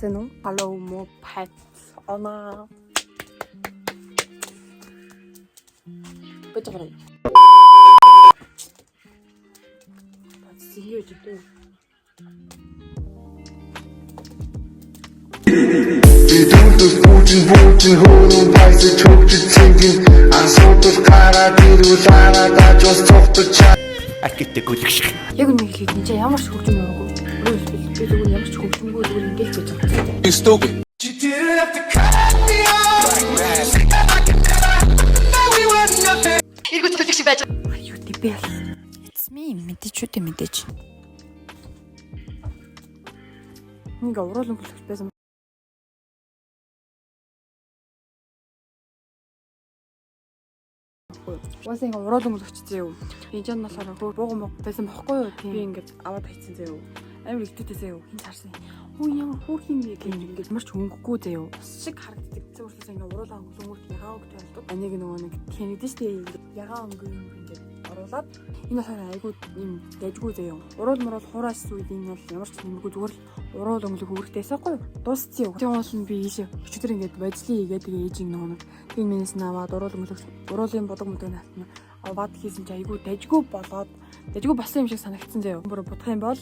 сайн уу? Hello mo pet. Она. Бочгорой. Серьёзно ты. Бидүүлэх бүжин хөөрөн байсаж хөгжиж цэнгийн асуудал гараад ирвэл арадаж бас цогтож акитэ гүлгш. Яг нэг хэлээд энэ ямар ч хөгжим байгаагүй. Би зүгээр ямар ч хөгжимгүй зүгээр ингэж байж байгаа. Стог. Иргүүц төлөгч байж байгаа. Юу тийм бэ? It's me мэдээч үү мэдээч. Ингээ уруулан төлөгч байсан. Уусаа ингээ уруулан төлөгчтэй юу? Энд ч насаараа хөө бууган байсан бохгүй юу? Би ингээд аваад хайцсан заяа юу? Амар ихтэй заяа юу? Хин цаарсан. Хөө ямар хөөх юм бэ гэх ингээд марч хөнгөхгүй заяа юу? Ус шиг харагддаг. Цэвэрлээс ингээ уруулан хөнгөлт ягаа өгч болдог. Аниг нөгөө нэг тэнэгдэн штэ ягаа өнгө юм ингээд оруулаад энэ насаараа айгуу юм дайггүй заяа юу? Уруул муруул хуураас үед энэ бол ямар ч нэмгүй зүгээр л уруул өнгөлөг үүрэгтэйсэхгүй юу? Дуусчих юу? Тийм уул нь би ийшээ өчигдөр ингээд бажлын игээд тэгээ ээжийн нөгөө нэг тийм минес наваад уруул өнгөлөг уруулын бодог мөдөг наатна аваад хийсэн чи айгуу дайггүй болоод дайггүй болсон юм шиг санагдсан заяа юу? Бүр будах юм бол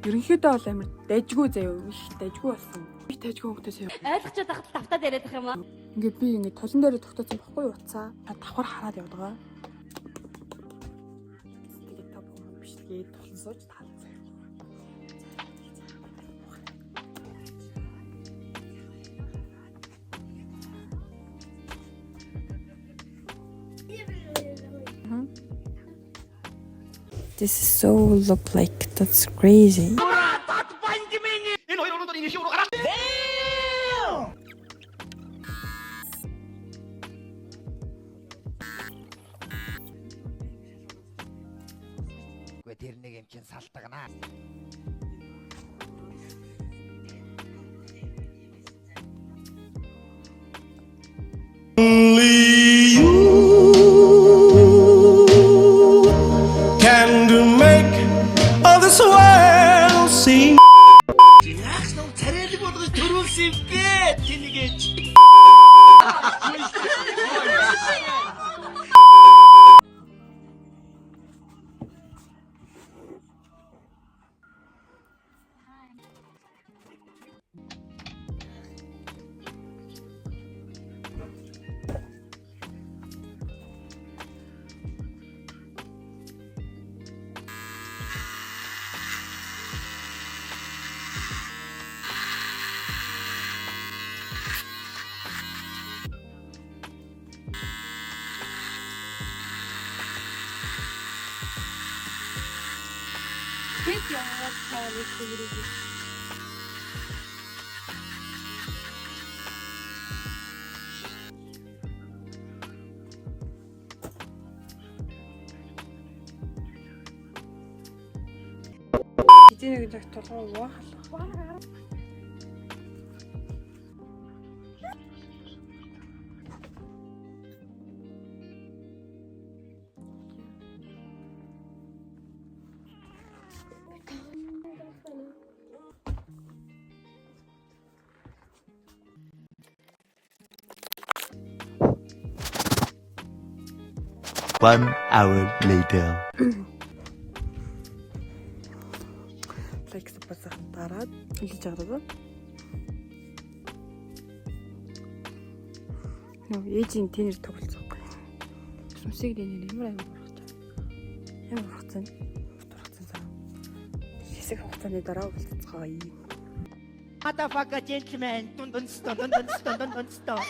ерөнхийдөө бол амар дайггүй заяа юу? Их дайггүй болсон. Би дайггүй хөнгөтэй заяа. Ойлгочод байхад тавтаад яриад байх юм аа. Ингээд би ингээд толон дээр тогтоосон бохгүй юу уцаа. Давхар хараад явдаг. Тэгээд та бүхэн бичлэгээ толон сууж таа. This is so look like that's crazy. Тэр нэг юм чин салтагнаа. Only you can do make of this world seem. Яах вэ? Царайлаг болгож төрүүлсэн юм бэ? Тэнийгэж. Эднийг яг толгой уухал. One hour later. Лекс бацаа дараад хэлж байгаа. Нөө ээжийн тэнэр тоглолцоохгүй. Сүмсийг нэр ямар амар урагч. Ямар урагцсан. Урагцсан заа. Хэсэг хугацааны дараа уулзцгаая. Motherfucker gentleman. Dun dun dun dun dun dun dun.